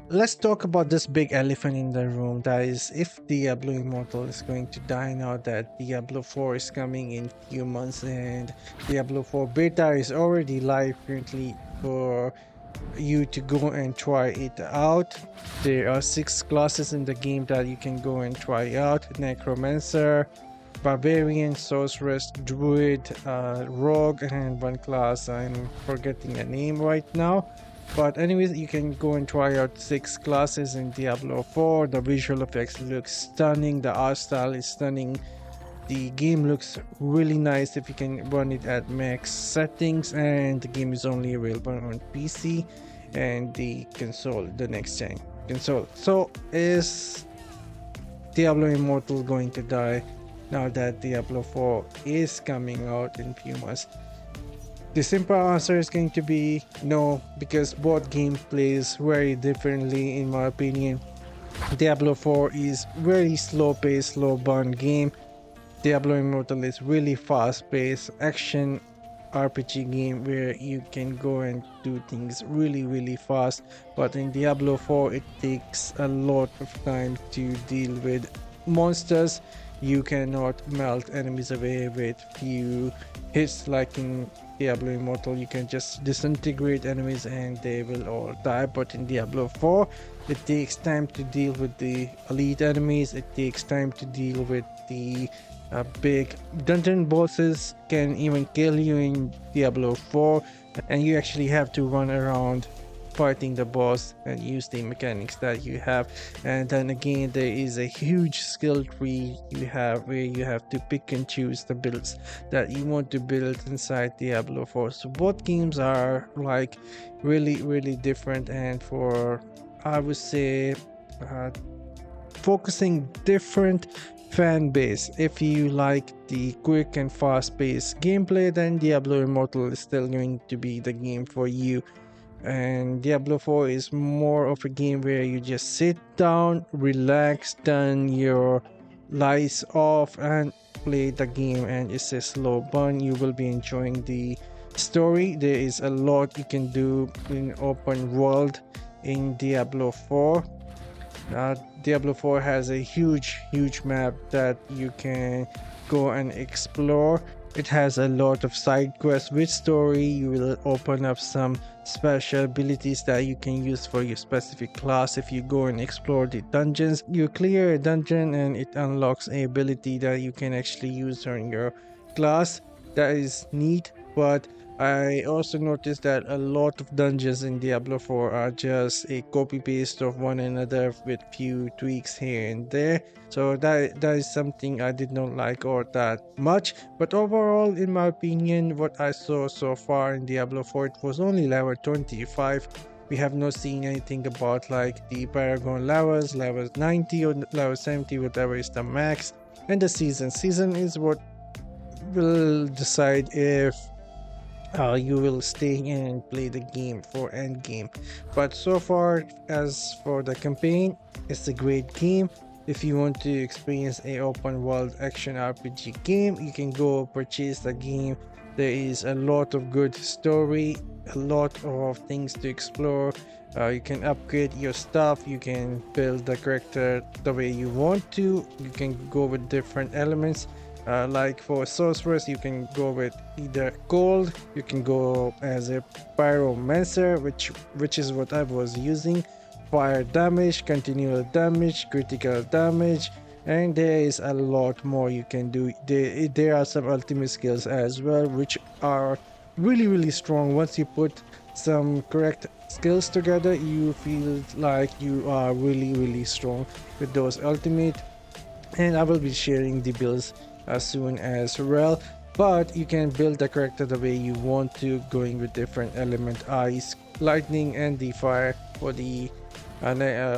let's talk about this big elephant in the room. That is, if Diablo Immortal is going to die now that Diablo 4 is coming in few months, and Diablo 4 beta is already live currently for you to go and try it out. There are 6 classes in the game that you can go and try out: Necromancer, Barbarian, Sorceress, Druid, Rogue, and one class I'm forgetting a name right now. But anyways, you can go and try out 6 classes in Diablo 4. The visual effects look stunning, the art style is stunning, the game looks really nice if you can run it at max settings, and the game is only available on PC and the console, the next gen console. So is Diablo Immortal going to die now that Diablo 4 is coming out in few months? The simple answer is going to be no, because both game plays very differently in my opinion. Diablo 4 is very slow paced, slow burn game. Diablo Immortal is really fast paced action RPG game where you can go and do things really fast, but in Diablo 4 it takes a lot of time to deal with monsters. You cannot melt enemies away with few hits like in Diablo Immortal. You can just disintegrate enemies and they will all die, but in Diablo 4 it takes time to deal with the elite enemies. It takes time to deal with the big dungeon bosses can even kill you in Diablo 4, and you actually have to run around fighting the boss and use the mechanics that you have. And then again, there is a huge skill tree you have where you have to pick and choose the builds that you want to build inside Diablo 4. So both games are like really different, and for, I would say, focusing different fan base. If you like the quick and fast paced gameplay, then Diablo Immortal is still going to be the game for you. And Diablo 4 is more of a game where you just sit down, relax, turn your lights off and play the game, and it's a slow burn. You will be enjoying the story. There is a lot you can do in open world in Diablo 4. Diablo 4 has a huge map that you can go and explore. It has a lot of side quests with story. You will open up some special abilities that you can use for your specific class. If you go and explore the dungeons, you clear a dungeon and it unlocks a ability that you can actually use on your class. That is neat. But I also noticed that a lot of dungeons in Diablo 4 are just a copy paste of one another with few tweaks here and there. So that is something I did not like or that much. But overall, in my opinion, what I saw so far in Diablo 4, it was only level 25. We have not seen anything about like the Paragon levels, level 90 or level 70, whatever is the max. And the season. Season is what will decide if you will stay in and play the game for end game. But so far, as for the campaign, it's a great game. If you want to experience a open world action RPG game, you can go purchase the game. There is a lot of good story, a lot of things to explore. You can upgrade your stuff, you can build the character the way you want to, you can go with different elements. Like for sorceress, you can go with either gold, you can go as a pyromancer, which is what I was using. Fire damage, continual damage, critical damage, and there is a lot more you can do. There are some ultimate skills as well, which are really strong. Once you put some correct skills together, you feel like you are really strong with those ultimate, and I will be sharing the builds as soon as well. But you can build the character the way you want to, going with different element: ice, lightning, and the fire for the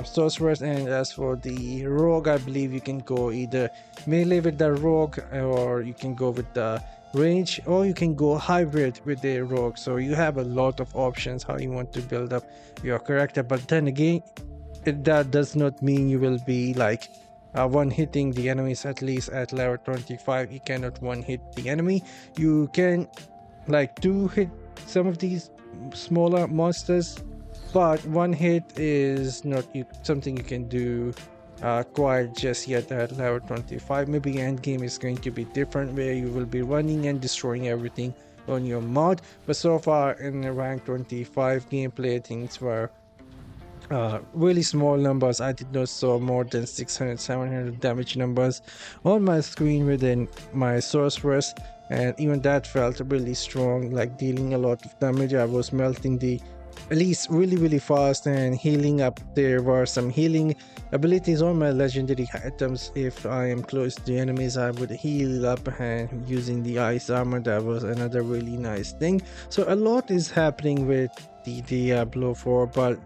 sorcerers. And as for the rogue, I believe you can go either melee with the rogue, or you can go with the range, or you can go hybrid with the rogue. So you have a lot of options how you want to build up your character. But then again, that does not mean you will be like one hitting the enemies. At least at level 25 you cannot one hit the enemy. You can like two hit some of these smaller monsters but one hit is not something you can do quite just yet at level 25. Maybe end game is going to be different, where you will be running and destroying everything on your mod. But so far in the rank 25 gameplay, things were really small numbers. I did not saw more than 600 700 damage numbers on my screen within my sorceress, and even that felt really strong, like dealing a lot of damage. I was melting the elites really fast and healing up. There were some healing abilities on my legendary items. If I am close to enemies, I would heal up, and using the ice armor, that was another really nice thing. So a lot is happening with the Diablo 4, but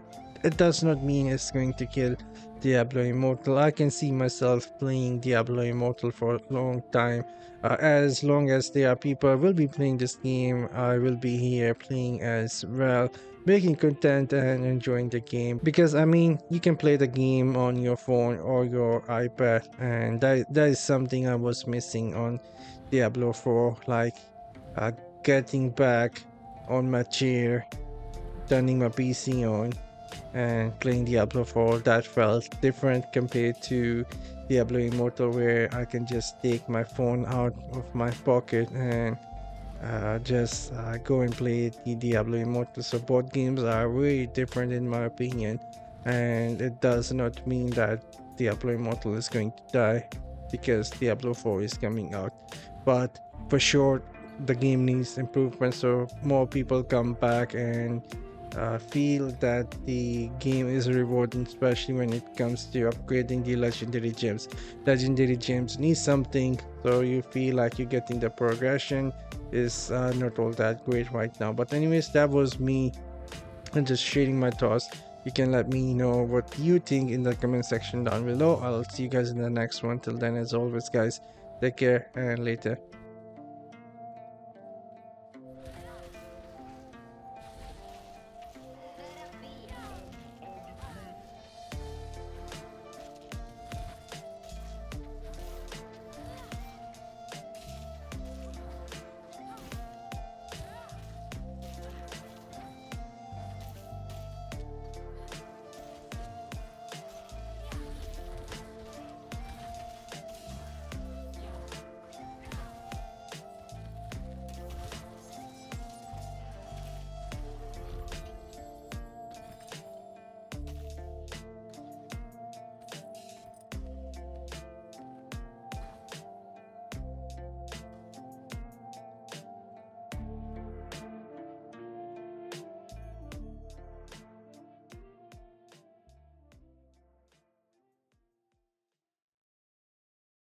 it does not mean it's going to kill Diablo Immortal. I can see myself playing Diablo Immortal for a long time. As long as there are people will be playing this game, I will be here playing as well, making content and enjoying the game. Because I mean, you can play the game on your phone or your iPad, and that is something I was missing on Diablo 4, like uh, getting back on my chair, turning my PC on, and playing Diablo 4. That felt different compared to Diablo Immortal, where I can just take my phone out of my pocket and just go and play the Diablo Immortal. So both games are very different in my opinion, and it does not mean that Diablo Immortal is going to die because Diablo 4 is coming out. But for sure, the game needs improvement, so more people come back and feel that the game is rewarding, especially when it comes to upgrading the legendary gems. Legendary gems need something, so you feel like you're getting the progression is not all that great right now. But anyways, that was me and just sharing my thoughts. You can let me know what you think in the comment section down below. I'll see you guys in the next one. Till then, as always, guys, take care and later.